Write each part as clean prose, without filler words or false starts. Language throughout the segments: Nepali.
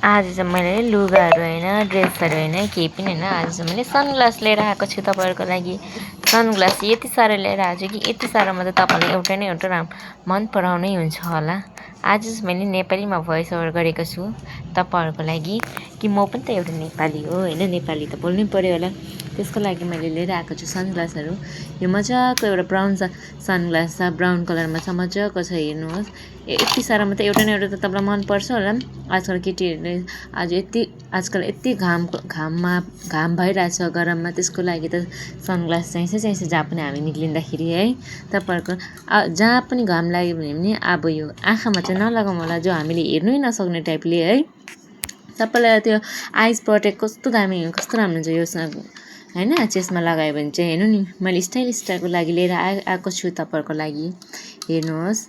आज चाहिँ मैले लुगाहरू होइन ड्रेसहरू होइन केही पनि होइन आज चाहिँ मैले सनग्लास लिएर आएको छु तपाईँहरूको लागि। सनग्लास यति साह्रो लिएर आएको छु कि यति साह्रोमा त तपाईँलाई एउटा न एउटा मन पराउनै हुन्छ होला। आज चाहिँ मैले नेपालीमा भोइस ओभर गरेको छु तपाईँहरूको लागि कि म पनि त एउटा नेपाली हो होइन, नेपाली त बोल्नै पऱ्यो होला। त्यसको लागि मैले लिएर आएको छु सनग्लासहरू। यो मजाको एउटा ब्राउन सनग्लास छ, ब्राउन कलरमा छ, मजाको छ, हेर्नुहोस्। यति साह्रोमा त एउटा न एउटा त तपाईँलाई मनपर्छ होला। आजकल केटीहरूले आजकल यति घाम भइरहेछ गरममा, त्यसको लागि त सनग्लास चाहिन्छ जहाँ पनि हामी निक्लिँदाखेरि है। तपाईँहरूको जहाँ पनि घाम लाग्यो भने पनि अब यो आँखामा चाहिँ नलगाउँ होला, जो हामीले हेर्नै नसक्ने टाइपले है। सबैलाई त्यो आइज प्रोटेक्ट कस्तो दामी कस्तो राम्रो हुन्छ यो होइन, चेस्मा लगायो भने चाहिँ। हेर्नु नि मैले स्टाइलको लागि लिएर आएको छु तपाईँहरूको लागि। हेर्नुहोस्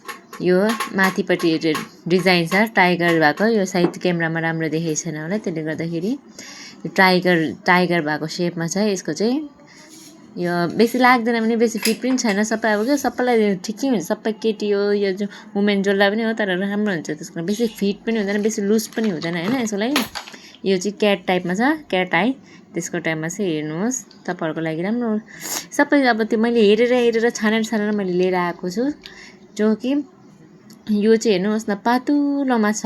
यो माथिपट्टि डिजाइन छ टाइगर भएको, यो सायद क्यामेरामा राम्रो देखेको छैन होला, त्यसले गर्दाखेरि टाइगर भएको सेपमा छ यसको चाहिँ। यो बेसी लाग्दैन पनि, बेसी फिट पनि छैन। सबै अब क्या सबैलाई ठिकै हुन्छ, सबै केटी हो यो जो वुमेन जसलाई पनि हो, तर राम्रो हुन्छ। त्यसको बेसी फिट पनि हुँदैन, बेसी लुज पनि हुँदैन होइन यसको लागि। यो चाहिँ क्याट टाइपमा छ, क्याट आई त्यसको टाइपमा चाहिँ। हेर्नुहोस् तपाईँहरूको लागि राम्रो सबै। अब त्यो मैले हेरेर छानेर मैले लिएर आएको छु, जो कि यो चाहिँ हेर्नुहोस् न पातुलोमा छ,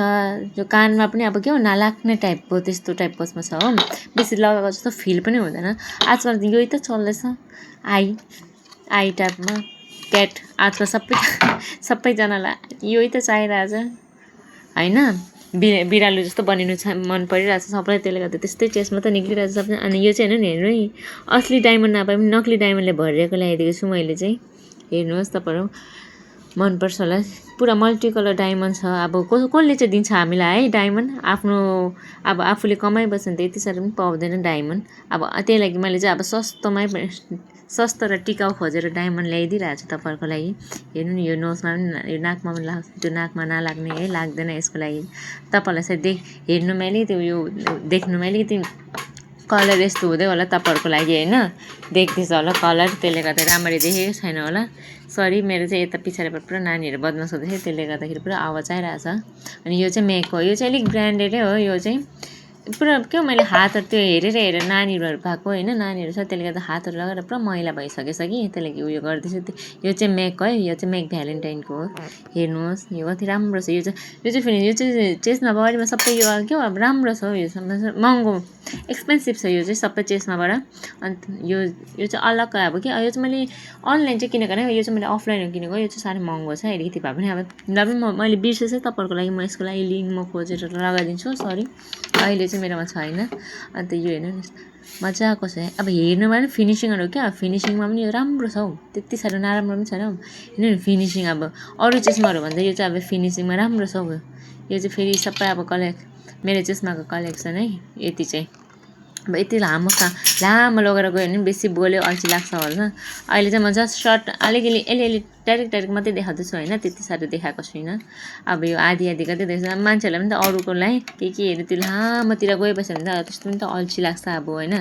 जो कानमा पनि अब के हो नलाग्ने टाइपको त्यस्तो टाइपको छ हो। बेसी लगाएको जस्तो फिल पनि हुँदैन। आजकल यही त चल्दैछ, आई टाइपमा क्याट। आजकल सबैजनालाई यही त चाहिरहेछ होइन। बिरालो जस्तो बनिनु मन परिरहेछ सबैलाई, त्यसले गर्दा त्यस्तै चेस्टमा त निक्लिरहेछ सबै। अनि यो चाहिँ हेर्नु नि असली डायमन्ड नपाए पनि नक्ली डायमन्डले भरिएको ल्याइदिएको छु मैले चाहिँ। हेर्नुहोस् तपाईँहरू मनपर्छ होला। पुरा मल्टी कलर डायमन्ड छ। अब कसले चाहिँ दिन्छ हामीलाई है डायमन्ड? आफ्नो अब आफूले कमाइबस्छ भने त यति साह्रो पनि पाउँदैन डायमन्ड। अब त्यही लागि मैले चाहिँ अब सस्तो र टिकाउ खोजेर डायमन्ड ल्याइदिइरहेको छु तपाईँहरूको लागि। हेर्नु नि यो नोजमा पनि, यो नाकमा पनि लाग्छ, त्यो नाकमा नलाग्ने है, लाग्दैन यसको लागि। तपाईँहरूलाई सायद हेर्नुमा अलिकति यो देख्नुमा अलिकति कलर यस्तो हुँदै होला तपाईँहरूको लागि होइन, देख्दैछ होला कलर, त्यसले गर्दा राम्ररी देखेको छैन होला। सरी, मेरो चाहिँ यता पछाडिबाट पुरा नानीहरू बदमास हुँदैछ, त्यसले गर्दाखेरि पुरा आवाज आइरहेछ। अनि यो चाहिँ मेक हो, यो चाहिँ अलिक ब्रान्डेडै हो। यो चाहिँ पुरा क्या मैले हातहरू त्यो हेरेर नानीहरू भएको होइन, नानीहरू छ, त्यसले गर्दा हातहरू लगाएर पुरा मैला भइसकेछ कि, त्यसले उयो गर्दैछु। यो चाहिँ मेक है, यो चाहिँ मेक भ्यालेन्टाइनको हो। हेर्नुहोस् यो कति राम्रो छ। यो चाहिँ फेरि यो चाहिँ चेस्टमा बडीमा सबै यो क्या अब राम्रो छ हौ। यो महँगो एक्सपेन्सिभ छ यो चाहिँ सबै चेस्टमाबाट। अन्त यो चाहिँ अलग अब के, यो चाहिँ मैले अनलाइन चाहिँ किनेको होइन, यो चाहिँ मैले अफलाइन किनेको। यो चाहिँ साह्रै महँगो छ अलिकति भए पनि। अब ल पनि मैले बिर्सेछु तपाईँहरूको लागि म यसको लागि लिङ्क म खोजेर लगाइदिन्छु। सरी अहिले चाहिँ मेरोमा छैन। अन्त यो हेर्नु नि मजाको छ। अब हेर्नुमा पनि फिनिसिङहरू क्या, फिनिसिङमा पनि यो राम्रो छ हौ, त्यति साह्रो नराम्रो पनि छैन हौ। हेर्नु नि फिनिसिङ अब अरू चेस्माहरू भन्दा यो चाहिँ अब फिनिसिङमा राम्रो छ हौ। यो चाहिँ फेरि सबै अब मेरो चेस्माको कलेक्सन है यति चाहिँ। अब यति लामो लगेर गयो भने बेसी बोल्यो अल्छी लाग्छ होला। अहिले चाहिँ म जस्ट सर्ट अलिअलि डाइरेक्ट मात्रै देखाउँदैछु होइन, त्यति साह्रो देखाएको छुइनँ। अब यो आधी गर्दै देख्छ मान्छेहरूलाई पनि त, अरूकोलाई केहरू त्यो लामोतिर गइबस्यो भने त त्यस्तो पनि त अल्छी लाग्छ अब होइन।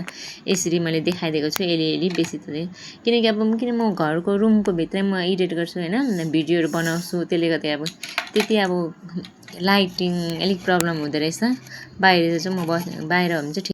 यसरी मैले देखाइदिएको छु अलिअलि, बेसी त किनकि अब म घरको रुमको भित्रै म एडिट गर्छु होइन, भिडियोहरू बनाउँछु, त्यसले गर्दा अब त्यति अब लाइटिङ अलिक प्रब्लम हुँदो रहेछ। बाहिर चाहिँ म बाहिर हो भने चाहिँ